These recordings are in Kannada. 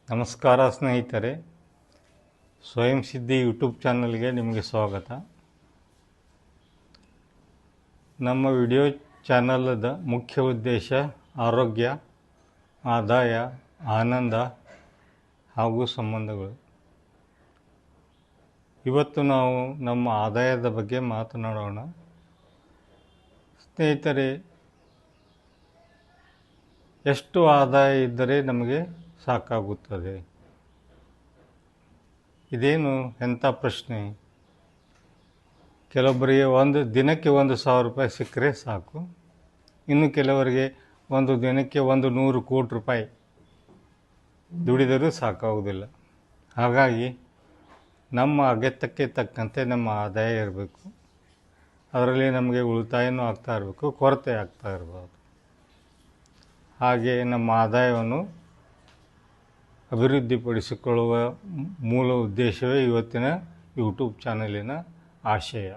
ನಮಸ್ಕಾರ ಸ್ನೇಹಿತರೆ, ಸ್ವಯಂ ಸಿದ್ಧಿ ಯೂಟ್ಯೂಬ್ ಚಾನಲ್ಗೆ ನಿಮಗೆ ಸ್ವಾಗತ. ನಮ್ಮ ವಿಡಿಯೋ ಚಾನಲ್ದ ಮುಖ್ಯ ಉದ್ದೇಶ ಆರೋಗ್ಯ, ಆದಾಯ, ಆನಂದ ಹಾಗೂ ಸಂಬಂಧಗಳು. ಇವತ್ತು ನಾವು ನಮ್ಮ ಆದಾಯದ ಬಗ್ಗೆ ಮಾತನಾಡೋಣ. ಸ್ನೇಹಿತರೆ, ಎಷ್ಟು ಆದಾಯ ಇದ್ದರೆ ನಮಗೆ ಸಾಕಾಗುತ್ತದೆ? ಇದೇನು ಎಂಥ ಪ್ರಶ್ನೆ. ಕೆಲವೊಬ್ಬರಿಗೆ ದಿನಕ್ಕೆ 1,000 ರೂಪಾಯಿ ಸಿಕ್ಕರೆ ಸಾಕು. ಇನ್ನು ಕೆಲವರಿಗೆ ಒಂದು ದಿನಕ್ಕೆ 100 ಕೋಟಿ ರೂಪಾಯಿ ದುಡಿದರೂ ಸಾಕಾಗುವುದಿಲ್ಲ. ಹಾಗಾಗಿ ನಮ್ಮ ಅಗತ್ಯಕ್ಕೆ ತಕ್ಕಂತೆ ನಮ್ಮ ಆದಾಯ ಇರಬೇಕು. ಅದರಲ್ಲಿ ನಮಗೆ ಉಳಿತಾಯನೂ ಆಗ್ತಾ ಇರಬೇಕು, ಕೊರತೆ ಆಗ್ತಾ ಇರಬಾರ್ದು. ಹಾಗೆ ನಮ್ಮ ಆದಾಯವನ್ನು ಅಭಿವೃದ್ಧಿಪಡಿಸಿಕೊಳ್ಳುವ ಮೂಲ ಉದ್ದೇಶವೇ ಇವತ್ತಿನ ಯೂಟ್ಯೂಬ್ ಚಾನಲಿನ ಆಶಯ.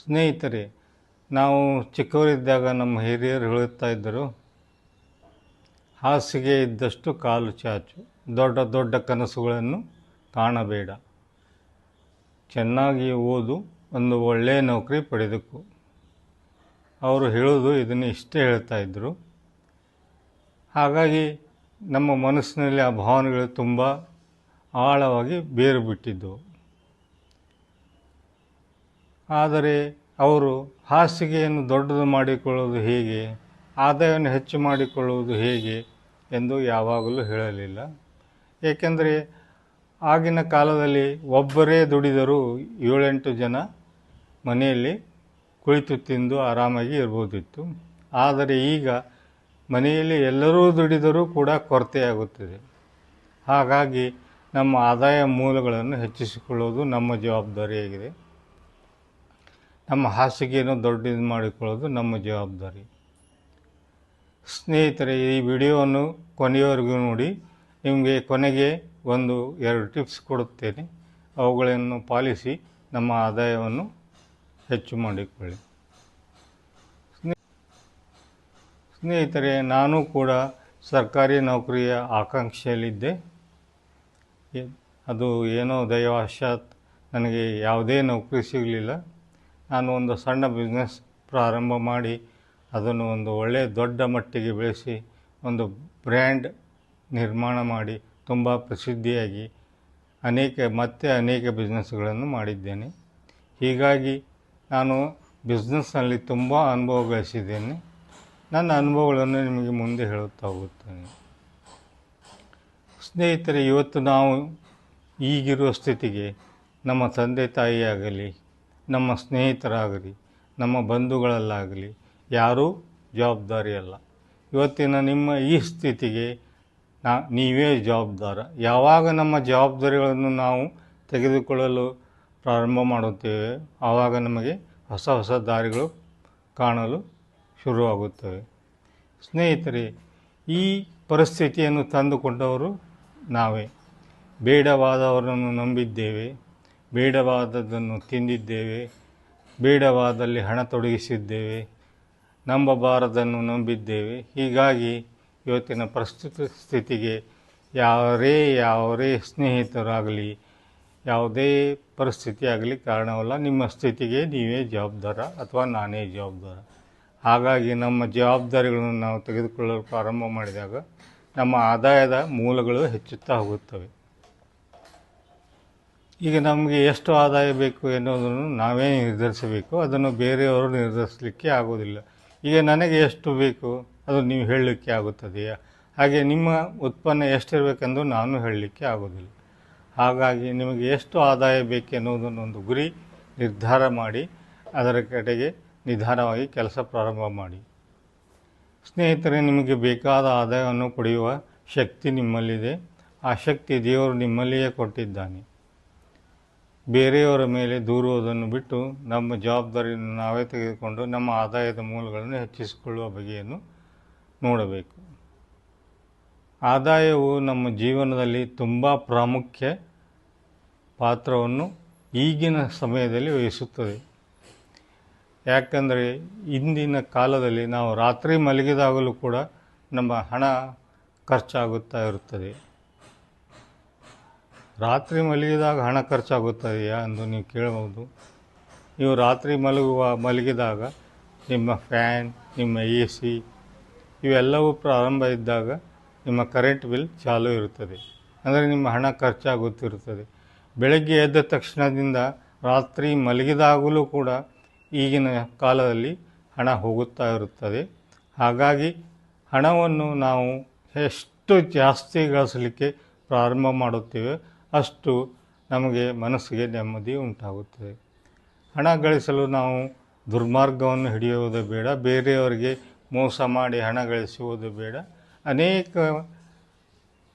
ಸ್ನೇಹಿತರೆ, ನಾವು ಚಿಕ್ಕವರಿದ್ದಾಗ ನಮ್ಮ ಹಿರಿಯರು ಹೇಳುತ್ತಾ ಇದ್ದರು, ಹಾಸಿಗೆ ಇದ್ದಷ್ಟು ಕಾಲು ಚಾಚು, ದೊಡ್ಡ ದೊಡ್ಡ ಕನಸುಗಳನ್ನು ಕಾಣಬೇಡ, ಚೆನ್ನಾಗಿ ಓದು, ಒಂದು ಒಳ್ಳೆಯ ನೌಕರಿ ಪಡೆದಕು. ಅವರು ಹೇಳೋದು ಇದನ್ನು ಇಷ್ಟೇ ಹೇಳ್ತಾ ಇದ್ದರು. ಹಾಗಾಗಿ ನಮ್ಮ ಮನಸ್ಸಿನಲ್ಲಿ ಆ ಭಾವನೆಗಳು ತುಂಬ ಆಳವಾಗಿ ಬೇರು ಬಿಟ್ಟಿದ್ದವು. ಆದರೆ ಅವರು ಹಾಸಿಗೆಯನ್ನು ದೊಡ್ಡದು ಮಾಡಿಕೊಳ್ಳುವುದು ಹೇಗೆ, ಆದಾಯವನ್ನು ಹೆಚ್ಚು ಮಾಡಿಕೊಳ್ಳುವುದು ಹೇಗೆ ಎಂದು ಯಾವಾಗಲೂ ಹೇಳಲಿಲ್ಲ. ಏಕೆಂದರೆ ಆಗಿನ ಕಾಲದಲ್ಲಿ ಒಬ್ಬರೇ ದುಡಿದರೂ 7-8 ಜನ ಮನೆಯಲ್ಲಿ ಕುಳಿತು ತಿಂದು ಆರಾಮಾಗಿ ಇರ್ಬೋದಿತ್ತು. ಆದರೆ ಈಗ ಮನೆಯಲ್ಲಿ ಎಲ್ಲರೂ ದುಡಿದರೂ ಕೂಡ ಕೊರತೆಯಾಗುತ್ತದೆ. ಹಾಗಾಗಿ ನಮ್ಮ ಆದಾಯ ಮೂಲಗಳನ್ನು ಹೆಚ್ಚಿಸಿಕೊಳ್ಳುವುದು ನಮ್ಮ ಜವಾಬ್ದಾರಿಯಾಗಿದೆ. ನಮ್ಮ ಹಾಸಿಗೆಯನ್ನು ದೊಡ್ಡದು ಮಾಡಿಕೊಳ್ಳೋದು ನಮ್ಮ ಜವಾಬ್ದಾರಿ. ಸ್ನೇಹಿತರೆ, ಈ ವಿಡಿಯೋವನ್ನು ಕೊನೆಯವರೆಗೂ ನೋಡಿ. ನಿಮಗೆ ಕೊನೆಗೆ 1-2 ಟಿಪ್ಸ್ ಕೊಡುತ್ತೇನೆ. ಅವುಗಳನ್ನು ಪಾಲಿಸಿ ನಮ್ಮ ಆದಾಯವನ್ನು ಹೆಚ್ಚು ಮಾಡಿಕೊಳ್ಳಿ. ಸ್ನೇಹಿತರೆ, ನಾನು ಕೂಡ ಸರ್ಕಾರಿ ನೌಕರಿಯ ಆಕಾಂಕ್ಷೆಯಲ್ಲಿದ್ದೆ. ಅದು ಏನೋ ದೈವವಶಾತ್ ನನಗೆ ಯಾವುದೇ ನೌಕರಿ ಸಿಗಲಿಲ್ಲ. ನಾನು ಒಂದು ಸಣ್ಣ ಬಿಸ್ನೆಸ್ ಪ್ರಾರಂಭ ಮಾಡಿ ಅದನ್ನು ಒಂದು ಒಳ್ಳೆಯ ದೊಡ್ಡ ಮಟ್ಟಿಗೆ ಬೆಳೆಸಿ ಒಂದು ಬ್ರ್ಯಾಂಡ್ ನಿರ್ಮಾಣ ಮಾಡಿ ತುಂಬ ಪ್ರಸಿದ್ಧಿಯಾಗಿ ಅನೇಕ ಬಿಸ್ನೆಸ್ಗಳನ್ನು ಮಾಡಿದ್ದೇನೆ. ಹೀಗಾಗಿ ನಾನು ಬಿಸ್ನೆಸ್ನಲ್ಲಿ ತುಂಬ ಅನುಭವ ಗಳಿಸಿದ್ದೇನೆ. ನನ್ನ ಅನುಭವಗಳನ್ನು ನಿಮಗೆ ಮುಂದೆ ಹೇಳುತ್ತಾ ಹೋಗುತ್ತೇನೆ. ಸ್ನೇಹಿತರೆ, ಇವತ್ತು ನಾವು ಈಗಿರುವ ಸ್ಥಿತಿಗೆ ನಮ್ಮ ತಂದೆ ತಾಯಿಯಾಗಲಿ, ನಮ್ಮ ಸ್ನೇಹಿತರಾಗಲಿ, ನಮ್ಮ ಬಂಧುಗಳಲ್ಲಾಗಲಿ ಯಾರೂ ಜವಾಬ್ದಾರಿ ಅಲ್ಲ. ಇವತ್ತಿನ ನಿಮ್ಮ ಈ ಸ್ಥಿತಿಗೆ ನೀವೇ ಜವಾಬ್ದಾರ. ಯಾವಾಗ ನಮ್ಮ ಜವಾಬ್ದಾರಿಗಳನ್ನು ನಾವು ತೆಗೆದುಕೊಳ್ಳಲು ಪ್ರಾರಂಭ ಮಾಡುತ್ತೇವೆ, ಆವಾಗ ನಮಗೆ ಹೊಸ ಹೊಸ ದಾರಿಗಳು ಕಾಣಲು ಶುರುವಾಗುತ್ತವೆ. ಸ್ನೇಹಿತರೆ, ಈ ಪರಿಸ್ಥಿತಿಯನ್ನು ತಂದುಕೊಂಡವರು ನಾವೇ. ಬೇಡವಾದವರನ್ನು ನಂಬಿದ್ದೇವೆ, ಬೇಡವಾದದ್ದನ್ನು ತಿಂದಿದ್ದೇವೆ, ಬೇಡವಾದಲ್ಲಿ ಹಣ ತೊಡಗಿಸಿದ್ದೇವೆ, ನಂಬಬಾರದನ್ನು ನಂಬಿದ್ದೇವೆ. ಹೀಗಾಗಿ ಇವತ್ತಿನ ಪ್ರಸ್ತುತ ಸ್ಥಿತಿಗೆ ಯಾವರೇ ಸ್ನೇಹಿತರಾಗಲಿ, ಯಾವುದೇ ಪರಿಸ್ಥಿತಿ ಆಗಲಿ ಕಾರಣವಲ್ಲ. ನಿಮ್ಮ ಸ್ಥಿತಿಗೆ ನೀವೇ ಜವಾಬ್ದಾರ ಅಥವಾ ನಾನೇ ಜವಾಬ್ದಾರ. ಹಾಗಾಗಿ ನಮ್ಮ ಜವಾಬ್ದಾರಿಗಳನ್ನು ನಾವು ತೆಗೆದುಕೊಳ್ಳಲು ಪ್ರಾರಂಭ ಮಾಡಿದಾಗ ನಮ್ಮ ಆದಾಯದ ಮೂಲಗಳು ಹೆಚ್ಚುತ್ತಾ ಹೋಗುತ್ತವೆ. ಈಗ ನಮಗೆ ಎಷ್ಟು ಆದಾಯ ಬೇಕು ಎನ್ನುವುದನ್ನು ನಾವೇ ನಿರ್ಧರಿಸಬೇಕು. ಅದನ್ನು ಬೇರೆಯವರು ನಿರ್ಧರಿಸಲಿಕ್ಕೆ ಆಗೋದಿಲ್ಲ. ಈಗ ನನಗೆ ಎಷ್ಟು ಬೇಕು ಅದು ನೀವು ಹೇಳಲಿಕ್ಕೆ ಆಗುತ್ತದೆಯಾ? ಹಾಗೆ ನಿಮ್ಮ ಉತ್ಪನ್ನ ಎಷ್ಟಿರಬೇಕೆಂದು ನಾನು ಹೇಳಲಿಕ್ಕೆ ಆಗೋದಿಲ್ಲ. ಹಾಗಾಗಿ ನಿಮಗೆ ಎಷ್ಟು ಆದಾಯ ಬೇಕೆನ್ನುವುದನ್ನೊಂದು ಗುರಿ ನಿರ್ಧಾರ ಮಾಡಿ ಅದರ ಕಡೆಗೆ ನಿಧಾನವಾಗಿ ಕೆಲಸ ಪ್ರಾರಂಭ ಮಾಡಿ. ಸ್ನೇಹಿತರೆ, ನಿಮಗೆ ಬೇಕಾದ ಆದಾಯವನ್ನು ಪಡೆಯುವ ಶಕ್ತಿ ನಿಮ್ಮಲ್ಲಿದೆ. ಆ ಶಕ್ತಿ ದೇವರು ನಿಮ್ಮಲ್ಲಿಯೇ ಕೊಟ್ಟಿದ್ದಾನೆ. ಬೇರೆಯವರ ಮೇಲೆ ದೂರುವುದನ್ನು ಬಿಟ್ಟು ನಮ್ಮ ಜವಾಬ್ದಾರಿಯನ್ನು ನಾವೇ ತೆಗೆದುಕೊಂಡು ನಮ್ಮ ಆದಾಯದ ಮೂಲಗಳನ್ನು ಹೆಚ್ಚಿಸಿಕೊಳ್ಳುವ ಬಗೆಯನ್ನು ನೋಡಬೇಕು. ಆದಾಯವು ನಮ್ಮ ಜೀವನದಲ್ಲಿ ತುಂಬ ಪ್ರಾಮುಖ್ಯ ಪಾತ್ರವನ್ನು ಈಗಿನ ಸಮಯದಲ್ಲಿ ವಹಿಸುತ್ತದೆ. ಯಾಕಂದರೆ ಇಂದಿನ ಕಾಲದಲ್ಲಿ ನಾವು ರಾತ್ರಿ ಮಲಗಿದಾಗಲೂ ಕೂಡ ನಮ್ಮ ಹಣ ಖರ್ಚಾಗುತ್ತಾ ಇರುತ್ತದೆ. ರಾತ್ರಿ ಮಲಗಿದಾಗ ಹಣ ಖರ್ಚಾಗುತ್ತದೆಯಾ ಎಂದು ನೀವು ಕೇಳಬಹುದು. ನೀವು ರಾತ್ರಿ ಮಲಗಿದಾಗ ನಿಮ್ಮ ಫ್ಯಾನ್, ನಿಮ್ಮ ಎ ಸಿ ಇವೆಲ್ಲವೂ ಪ್ರಾರಂಭ ಇದ್ದಾಗ ನಿಮ್ಮ ಕರೆಂಟ್ ಬಿಲ್ ಚಾಲೂ ಇರುತ್ತದೆ. ಅಂದರೆ ನಿಮ್ಮ ಹಣ ಖರ್ಚಾಗುತ್ತಿರುತ್ತದೆ. ಬೆಳಗ್ಗೆ ಎದ್ದ ತಕ್ಷಣದಿಂದ ರಾತ್ರಿ ಮಲಗಿದಾಗಲೂ ಕೂಡ ಈಗಿನ ಕಾಲದಲ್ಲಿ ಹಣ ಹೋಗುತ್ತಾ ಇರುತ್ತದೆ. ಹಾಗಾಗಿ ಹಣವನ್ನು ನಾವು ಎಷ್ಟು ಜಾಸ್ತಿ ಗಳಿಸಲಿಕ್ಕೆ ಪ್ರಾರಂಭ ಮಾಡುತ್ತೇವೆ ಅಷ್ಟು ನಮಗೆ ಮನಸ್ಸಿಗೆ ನೆಮ್ಮದಿ ಉಂಟಾಗುತ್ತದೆ. ಹಣ ಗಳಿಸಲು ನಾವು ದುರ್ಮಾರ್ಗವನ್ನು ಹಿಡಿಯುವುದು ಬೇಡ, ಬೇರೆಯವರಿಗೆ ಮೋಸ ಮಾಡಿ ಹಣ ಗಳಿಸುವುದು ಬೇಡ. ಅನೇಕ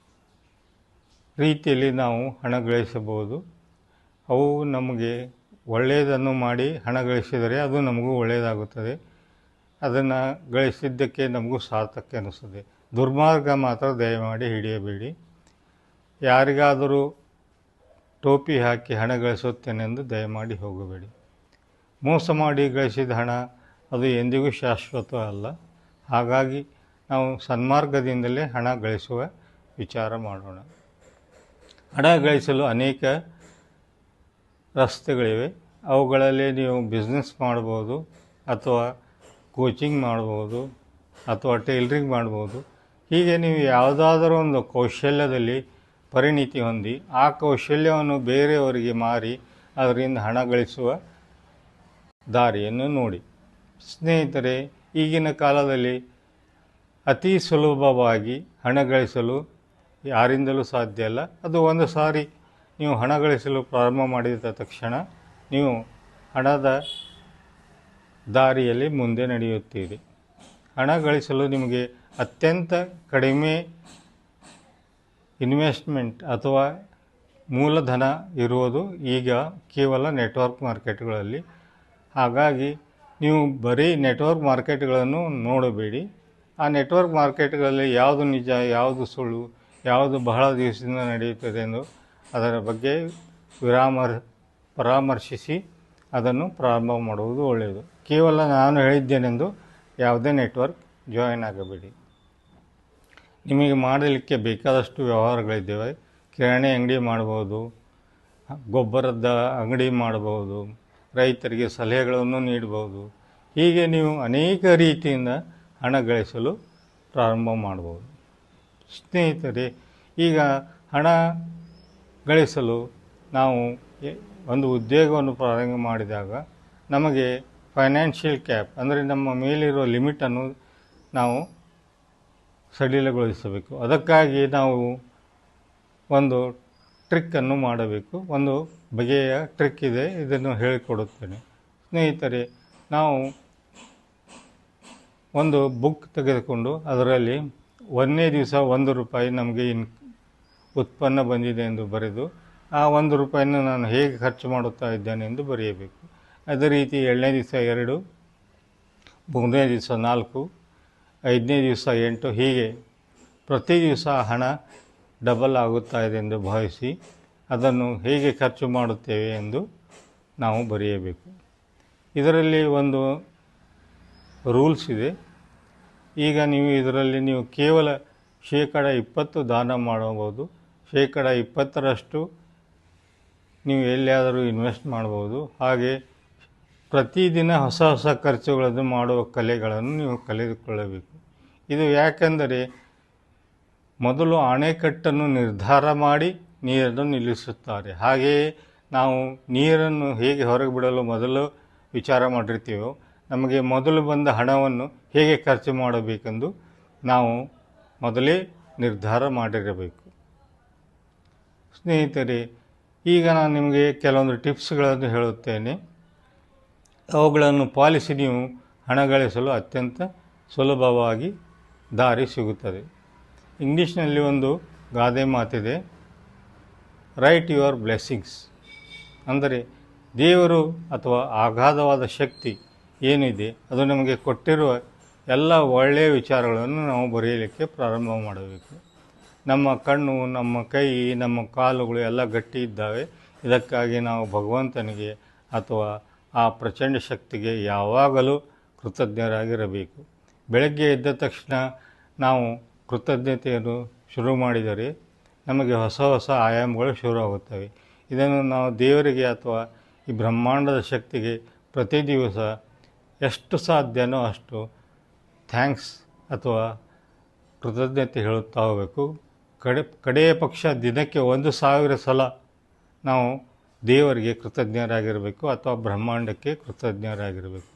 ರೀತಿಯಲ್ಲಿ ನಾವು ಹಣ ಗಳಿಸಬಹುದು. ಅವು ನಮಗೆ ಒಳ್ಳೆಯದನ್ನು ಮಾಡಿ ಹಣ ಗಳಿಸಿದರೆ ಅದು ನಮಗೂ ಒಳ್ಳೆಯದಾಗುತ್ತದೆ. ಅದನ್ನು ಗಳಿಸಿದ್ದಕ್ಕೆ ನಮಗೂ ಸಾರ್ಥಕ ಅನ್ನಿಸ್ತದೆ. ದುರ್ಮಾರ್ಗ ಮಾತ್ರ ದಯಮಾಡಿ ಹಿಡಿಯಬೇಡಿ. ಯಾರಿಗಾದರೂ ಟೋಪಿ ಹಾಕಿ ಹಣ ಗಳಿಸುತ್ತೇನೆಂದು ದಯಮಾಡಿ ಹೋಗಬೇಡಿ. ಮೋಸ ಮಾಡಿ ಗಳಿಸಿದ ಹಣ ಅದು ಎಂದಿಗೂ ಶಾಶ್ವತ ಅಲ್ಲ. ಹಾಗಾಗಿ ನಾವು ಸನ್ಮಾರ್ಗದಿಂದಲೇ ಹಣ ಗಳಿಸುವ ವಿಚಾರ ಮಾಡೋಣ. ಹಣ ಗಳಿಸಲು ಅನೇಕ ರಸ್ತೆಗಳಿವೆ. ಅವುಗಳಲ್ಲಿ ನೀವು ಬಿಸ್ನೆಸ್ ಮಾಡ್ಬೋದು, ಅಥವಾ ಕೋಚಿಂಗ್ ಮಾಡ್ಬೋದು, ಅಥವಾ ಟೈಲರಿಂಗ್ ಮಾಡ್ಬೋದು. ಹೀಗೆ ನೀವು ಯಾವುದಾದರೂ ಒಂದು ಕೌಶಲ್ಯದಲ್ಲಿ ಪರಿಣಿತಿ ಹೊಂದಿ ಆ ಕೌಶಲ್ಯವನ್ನು ಬೇರೆಯವರಿಗೆ ಮಾರಿ ಅದರಿಂದ ಹಣ ಗಳಿಸುವ ದಾರಿಯನ್ನು ನೋಡಿ. ಸ್ನೇಹಿತರೆ, ಈಗಿನ ಕಾಲದಲ್ಲಿ ಅತಿ ಸುಲಭವಾಗಿ ಹಣ ಗಳಿಸಲು ಯಾರಿಂದಲೂ ಸಾಧ್ಯ ಇಲ್ಲ. ಅದು ಒಂದು ಸಾರಿ ನೀವು ಹಣ ಗಳಿಸಲು ಪ್ರಾರಂಭ ಮಾಡಿದ ತಕ್ಷಣ ನೀವು ಹಣದ ದಾರಿಯಲ್ಲಿ ಮುಂದೆ ನಡೆಯುತ್ತೀರಿ. ಹಣ ಗಳಿಸಲು ನಿಮಗೆ ಅತ್ಯಂತ ಕಡಿಮೆ ಇನ್ವೆಸ್ಟ್ಮೆಂಟ್ ಅಥವಾ ಮೂಲಧನ ಇರುವುದು ಈಗ ಕೇವಲ ನೆಟ್ವರ್ಕ್ ಮಾರ್ಕೆಟ್ಗಳಲ್ಲಿ. ಹಾಗಾಗಿ ನೀವು ಬರೀ ನೆಟ್ವರ್ಕ್ ಮಾರ್ಕೆಟ್ಗಳನ್ನು ನೋಡಬೇಡಿ. ಆ ನೆಟ್ವರ್ಕ್ ಮಾರ್ಕೆಟ್ಗಳಲ್ಲಿ ಯಾವುದು ನಿಜ, ಯಾವುದು ಸುಳ್ಳು, ಯಾವುದು ಬಹಳ ದಿವಸದಿಂದ ನಡೆಯುತ್ತದೆ ಎಂದು ಅದರ ಬಗ್ಗೆ ಪರಾಮರ್ಶಿಸಿ ಅದನ್ನು ಪ್ರಾರಂಭ ಮಾಡುವುದು ಒಳ್ಳೆಯದು. ಕೇವಲ ನಾನು ಹೇಳಿದ್ದೇನೆಂದು ಯಾವುದೇ ನೆಟ್ವರ್ಕ್ ಜಾಯಿನ್ ಆಗಬೇಡಿ. ನಿಮಗೆ ಮಾಡಲಿಕ್ಕೆ ಬೇಕಾದಷ್ಟು ವ್ಯವಹಾರಗಳಿದ್ದೇವೆ. ಕಿರಾಣಿ ಅಂಗಡಿ ಮಾಡ್ಬೋದು, ಗೊಬ್ಬರದ ಅಂಗಡಿ ಮಾಡ್ಬೋದು, ರೈತರಿಗೆ ಸಲಹೆಗಳನ್ನು ನೀಡ್ಬೋದು. ಹೀಗೆ ನೀವು ಅನೇಕ ರೀತಿಯಿಂದ ಹಣ ಗಳಿಸಲು ಪ್ರಾರಂಭ ಮಾಡ್ಬೋದು. ಸ್ನೇಹಿತರೆ, ಈಗ ಹಣ ಗಳಿಸಲು ನಾವು ಒಂದು ಉದ್ಯೋಗವನ್ನು ಪ್ರಾರಂಭ ಮಾಡಿದಾಗ ನಮಗೆ ಫೈನಾನ್ಷಿಯಲ್ ಕ್ಯಾಪ್ ಅಂದರೆ ನಮ್ಮ ಮೇಲಿರುವ ಲಿಮಿಟನ್ನು ನಾವು ಸಡಿಲಗೊಳಿಸಬೇಕು. ಅದಕ್ಕಾಗಿ ನಾವು ಒಂದು ಟ್ರಿಕ್ಕನ್ನು ಮಾಡಬೇಕು. ಒಂದು ಬಗೆಯ ಟ್ರಿಕ್ ಇದೆ, ಇದನ್ನು ಹೇಳಿಕೊಡುತ್ತೇನೆ. ಸ್ನೇಹಿತರೆ, ನಾವು ಒಂದು ಬುಕ್ ತೆಗೆದುಕೊಂಡು ಅದರಲ್ಲಿ 1ನೇ ದಿವಸ 1 ರೂಪಾಯಿ ನಮಗೆ ಉತ್ಪನ್ನ ಬಂದಿದೆ ಎಂದು ಬರೆದು ಆ 1 ರೂಪಾಯಿನ ನಾನು ಹೇಗೆ ಖರ್ಚು ಮಾಡುತ್ತಾ ಇದ್ದೇನೆ ಎಂದು ಬರೆಯಬೇಕು. ಅದೇ ರೀತಿ 2ನೇ ದಿವಸ 2, 3ನೇ ದಿವಸ 4, 5ನೇ ದಿವಸ 8, ಹೀಗೆ ಪ್ರತಿ ದಿವಸ ಹಣ ಡಬಲ್ ಆಗುತ್ತಾ ಇದೆ ಎಂದು ಭಾವಿಸಿ ಅದನ್ನು ಹೇಗೆ ಖರ್ಚು ಮಾಡುತ್ತೇವೆ ಎಂದು ನಾವು ಬರೆಯಬೇಕು. ಇದರಲ್ಲಿ ಒಂದು ರೂಲ್ಸ್ ಇದೆ. ಈಗ ಇದರಲ್ಲಿ ನೀವು ಕೇವಲ 20% ದಾನ ಮಾಡಬಹುದು, 20% ನೀವು ಎಲ್ಲಿಯಾದರೂ ಇನ್ವೆಸ್ಟ್ ಮಾಡ್ಬೋದು. ಹಾಗೆ ಪ್ರತಿದಿನ ಹೊಸ ಹೊಸ ಖರ್ಚುಗಳನ್ನು ಮಾಡುವ ಕಲೆಗಳನ್ನು ನೀವು ಕಲಿತುಕೊಳ್ಳಬೇಕು. ಇದು ಯಾಕೆಂದರೆ ಮೊದಲು ಅಣೆಕಟ್ಟನ್ನು ನಿರ್ಧಾರ ಮಾಡಿ ನೀರನ್ನು ನಿಲ್ಲಿಸುತ್ತಾರೆ. ಹಾಗೆಯೇ ನಾವು ನೀರನ್ನು ಹೇಗೆ ಹೊರಗೆ ಬಿಡಲು ಮೊದಲು ವಿಚಾರ ಮಾಡಿರ್ತೀವೋ, ನಮಗೆ ಮೊದಲು ಬಂದ ಹಣವನ್ನು ಹೇಗೆ ಖರ್ಚು ಮಾಡಬೇಕೆಂದು ನಾವು ಮೊದಲೇ ನಿರ್ಧಾರ ಮಾಡಿರಬೇಕು. ಸ್ನೇಹಿತರೆ, ಈಗ ನಾನು ನಿಮಗೆ ಕೆಲವೊಂದು ಟಿಪ್ಸ್ಗಳನ್ನು ಹೇಳುತ್ತೇನೆ. ಅವುಗಳನ್ನು ಪಾಲಿಸಿ ನೀವು ಹಣ ಗಳಿಸಲು ಅತ್ಯಂತ ಸುಲಭವಾಗಿ ದಾರಿ ಸಿಗುತ್ತದೆ. ಇಂಗ್ಲೀಷ್ನಲ್ಲಿ ಒಂದು ಗಾದೆ ಮಾತಿದೆ, ರೈಟ್ ಯುವರ್ ಬ್ಲೆಸ್ಸಿಂಗ್ಸ್. ಅಂದರೆ ದೇವರು ಅಥವಾ ಅಗಾಧವಾದ ಶಕ್ತಿ ಏನಿದೆ ಅದು ನಮಗೆ ಕೊಟ್ಟಿರುವ ಎಲ್ಲ ಒಳ್ಳೆಯ ವಿಚಾರಗಳನ್ನು ನಾವು ಬರೆಯಲಿಕ್ಕೆ ಪ್ರಾರಂಭ ಮಾಡಬೇಕು. ನಮ್ಮ ಕಣ್ಣು, ನಮ್ಮ ಕೈ, ನಮ್ಮ ಕಾಲುಗಳು ಎಲ್ಲ ಗಟ್ಟಿ ಇದ್ದಾವೆ. ಇದಕ್ಕಾಗಿ ನಾವು ಭಗವಂತನಿಗೆ ಅಥವಾ ಆ ಪ್ರಚಂಡ ಶಕ್ತಿಗೆ ಯಾವಾಗಲೂ ಕೃತಜ್ಞರಾಗಿರಬೇಕು. ಬೆಳಗ್ಗೆ ಎದ್ದ ತಕ್ಷಣ ನಾವು ಕೃತಜ್ಞತೆಯನ್ನು ಶುರು ಮಾಡಿದರೆ ನಮಗೆ ಹೊಸ ಹೊಸ ಆಯಾಮಗಳು ಶುರುವಾಗುತ್ತವೆ. ಇದನ್ನು ನಾವು ದೇವರಿಗೆ ಅಥವಾ ಈ ಬ್ರಹ್ಮಾಂಡದ ಶಕ್ತಿಗೆ ಪ್ರತಿ ದಿವಸ ಎಷ್ಟು ಸಾಧ್ಯನೋ ಅಷ್ಟು ಥ್ಯಾಂಕ್ಸ್ ಅಥವಾ ಕೃತಜ್ಞತೆ ಹೇಳುತ್ತಾ ಹೋಗಬೇಕು. ಕಡೆಯ ಪಕ್ಷ ದಿನಕ್ಕೆ 1,000 ಸಲ ನಾವು ದೇವರಿಗೆ ಕೃತಜ್ಞರಾಗಿರಬೇಕು ಅಥವಾ ಬ್ರಹ್ಮಾಂಡಕ್ಕೆ ಕೃತಜ್ಞರಾಗಿರಬೇಕು.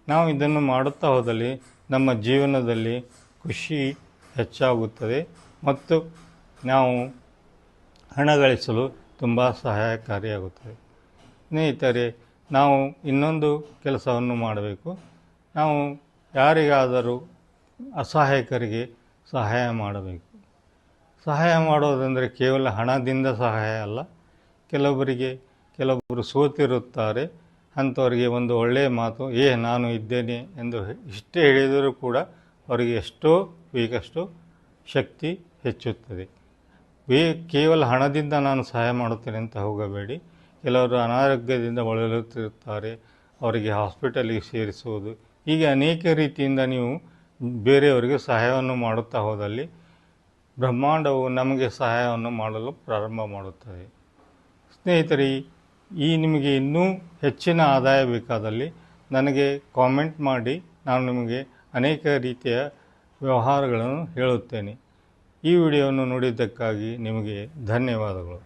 ನಾವು ಇದನ್ನು ಮಾಡುತ್ತಾ ಹೋದಲ್ಲಿ ನಮ್ಮ ಜೀವನದಲ್ಲಿ ಖುಷಿ ಹೆಚ್ಚಾಗುತ್ತದೆ ಮತ್ತು ನಾವು ಹಣ ಗಳಿಸಲು ತುಂಬ ಸಹಾಯಕಾರಿಯಾಗುತ್ತದೆ. ಸ್ನೇಹಿತರೆ, ನಾವು ಇನ್ನೊಂದು ಕೆಲಸವನ್ನು ಮಾಡಬೇಕು. ನಾವು ಯಾರಿಗಾದರೂ ಅಸಹಾಯಕರಿಗೆ ಸಹಾಯ ಮಾಡಬೇಕು. ಸಹಾಯ ಮಾಡೋದಂದರೆ ಕೇವಲ ಹಣದಿಂದ ಸಹಾಯ ಅಲ್ಲ. ಕೆಲವೊಬ್ಬರು ಸೋತಿರುತ್ತಾರೆ. ಅಂಥವರಿಗೆ ಒಂದು ಒಳ್ಳೆಯ ಮಾತು, ನಾನು ಇದ್ದೇನೆ ಎಂದು ಇಷ್ಟೇ ಹೇಳಿದರೂ ಕೂಡ ಅವರಿಗೆ ಎಷ್ಟೋ ಬೇಕಷ್ಟು ಶಕ್ತಿ ಹೆಚ್ಚುತ್ತದೆ. ಕೇವಲ ಹಣದಿಂದ ನಾನು ಸಹಾಯ ಮಾಡುತ್ತೇನೆ ಅಂತ ಹೋಗಬೇಡಿ. ಕೆಲವರು ಅನಾರೋಗ್ಯದಿಂದ ಬಳಲುತ್ತಿರುತ್ತಾರೆ, ಅವರಿಗೆ ಹಾಸ್ಪಿಟಲಿಗೆ ಸೇರಿಸುವುದು, ಹೀಗೆ ಅನೇಕ ರೀತಿಯಿಂದ ನೀವು ಬೇರೆಯವರಿಗೆ ಸಹಾಯವನ್ನು ಮಾಡುತ್ತಾ ಹೋದಲ್ಲಿ ಬ್ರಹ್ಮಾಂಡವು ನಮಗೆ ಸಹಾಯವನ್ನು ಮಾಡಲು ಪ್ರಾರಂಭ ಮಾಡುತ್ತದೆ. ಸ್ನೇಹಿತರೆ, ನಿಮಗೆ ಇನ್ನೂ ಹೆಚ್ಚಿನ ಆದಾಯ ಬೇಕಾದಲ್ಲಿ ನನಗೆ ಕಾಮೆಂಟ್ ಮಾಡಿ, ನಾನು ನಿಮಗೆ ಅನೇಕ ರೀತಿಯ ವ್ಯವಹಾರಗಳನ್ನು ಹೇಳುತ್ತೇನೆ. ಈ ವಿಡಿಯೋವನ್ನು ನೋಡಿದ್ದಕ್ಕಾಗಿ ನಿಮಗೆ ಧನ್ಯವಾದಗಳು.